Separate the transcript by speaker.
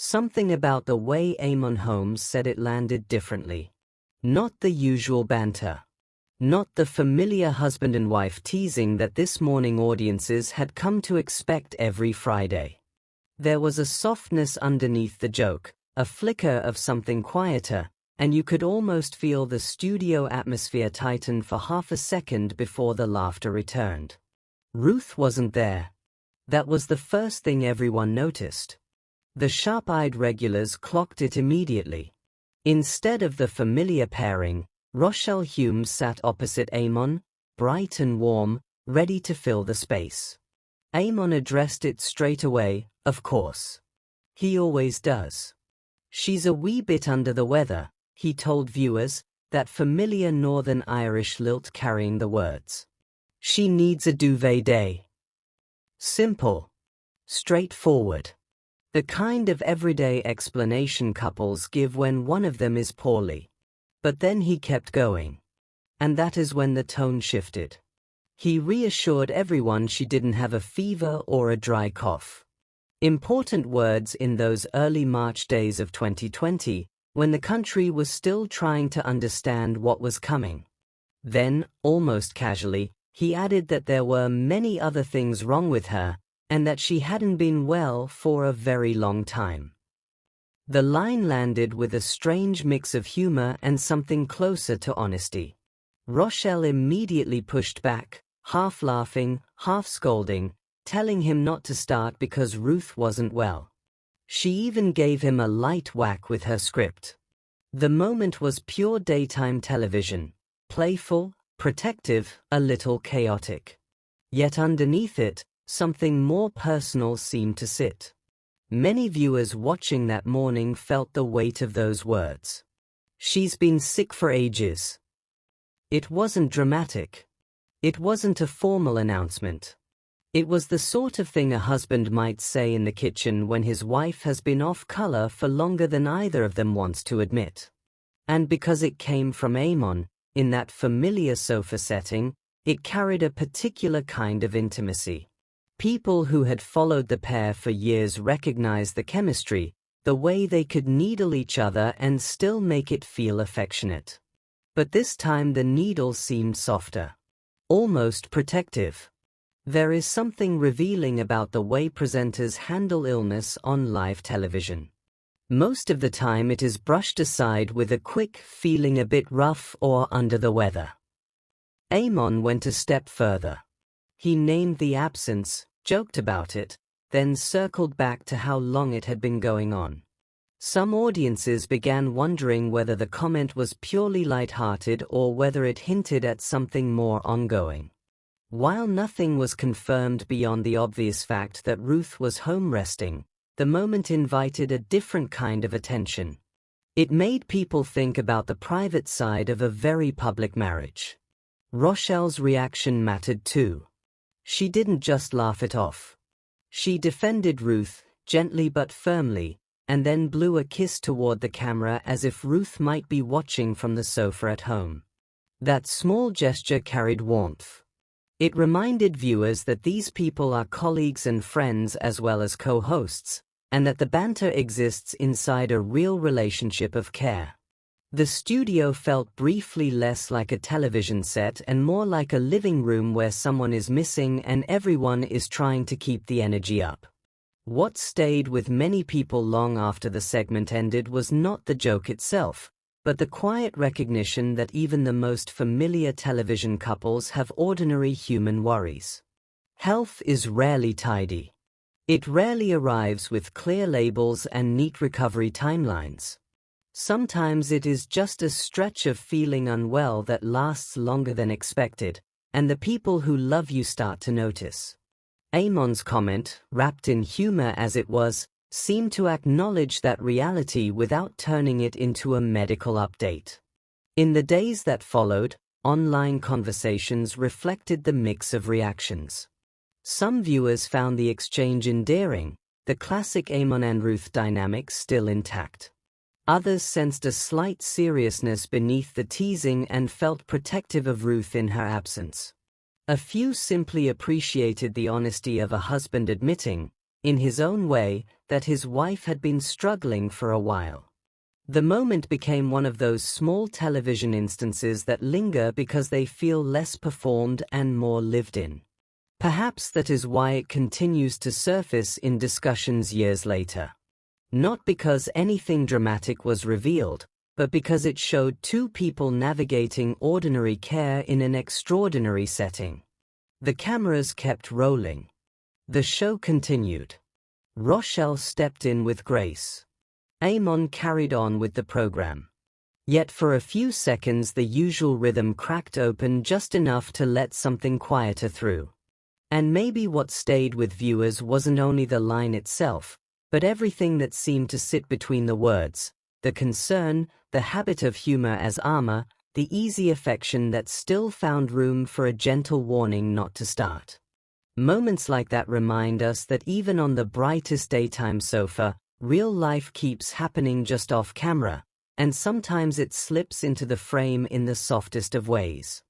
Speaker 1: Something about the way Eamonn Holmes said it landed differently. Not the usual banter. Not the familiar husband and wife teasing that this morning audiences had come to expect every Friday. There was a softness underneath the joke, a flicker of something quieter, and you could almost feel the studio atmosphere tighten for half a second before the laughter returned. Ruth wasn't there. That was the first thing everyone noticed. The sharp-eyed regulars clocked it immediately. Instead of the familiar pairing, Rochelle Humes sat opposite Eamonn, bright and warm, ready to fill the space. Eamonn addressed it straight away, of course. He always does. "She's a wee bit under the weather," he told viewers, that familiar Northern Irish lilt carrying the words. "She needs a duvet day." Simple. Straightforward. The kind of everyday explanation couples give when one of them is poorly. But then he kept going. And that is when the tone shifted. He reassured everyone she didn't have a fever or a dry cough. Important words in those early March days of 2020, when the country was still trying to understand what was coming. Then, almost casually, he added that there were many other things wrong with her, and that she hadn't been well for a very long time. The line landed with a strange mix of humor and something closer to honesty. Rochelle immediately pushed back, half laughing, half scolding, telling him not to start because Ruth wasn't well. She even gave him a light whack with her script. The moment was pure daytime television, playful, protective, a little chaotic. Yet underneath it, something more personal seemed to sit. Many viewers watching that morning felt the weight of those words. "She's been sick for ages." It wasn't dramatic. It wasn't a formal announcement. It was the sort of thing a husband might say in the kitchen when his wife has been off color for longer than either of them wants to admit. And because it came from Eamonn, in that familiar sofa setting, it carried a particular kind of intimacy. People who had followed the pair for years recognized the chemistry, the way they could needle each other and still make it feel affectionate. But this time the needle seemed softer. Almost protective. There is something revealing about the way presenters handle illness on live television. Most of the time it is brushed aside with a quick "feeling a bit rough" or "under the weather." Eamonn went a step further. He named the absence, joked about it, then circled back to how long it had been going on. Some audiences began wondering whether the comment was purely light-hearted or whether it hinted at something more ongoing. While nothing was confirmed beyond the obvious fact that Ruth was home resting, the moment invited a different kind of attention. It made people think about the private side of a very public marriage. Rochelle's reaction mattered too. She didn't just laugh it off. She defended Ruth, gently but firmly, and then blew a kiss toward the camera as if Ruth might be watching from the sofa at home. That small gesture carried warmth. It reminded viewers that these people are colleagues and friends as well as co-hosts, and that the banter exists inside a real relationship of care. The studio felt briefly less like a television set and more like a living room where someone is missing and everyone is trying to keep the energy up. What stayed with many people long after the segment ended was not the joke itself, but the quiet recognition that even the most familiar television couples have ordinary human worries. Health is rarely tidy. It rarely arrives with clear labels and neat recovery timelines. Sometimes it is just a stretch of feeling unwell that lasts longer than expected, and the people who love you start to notice. Eamonn's comment, wrapped in humor as it was, seemed to acknowledge that reality without turning it into a medical update. In the days that followed, online conversations reflected the mix of reactions. Some viewers found the exchange endearing, the classic Eamonn and Ruth dynamic still intact. Others sensed a slight seriousness beneath the teasing and felt protective of Ruth in her absence. A few simply appreciated the honesty of a husband admitting, in his own way, that his wife had been struggling for a while. The moment became one of those small television instances that linger because they feel less performed and more lived in. Perhaps that is why it continues to surface in discussions years later. Not because anything dramatic was revealed, but because it showed two people navigating ordinary care in an extraordinary setting. The cameras kept rolling. The show continued. Rochelle stepped in with grace. Eamonn carried on with the program. Yet for a few seconds the usual rhythm cracked open just enough to let something quieter through. And maybe what stayed with viewers wasn't only the line itself, but everything that seemed to sit between the words, the concern, the habit of humor as armor, the easy affection that still found room for a gentle warning not to start. Moments like that remind us that even on the brightest daytime sofa, real life keeps happening just off camera, and sometimes it slips into the frame in the softest of ways.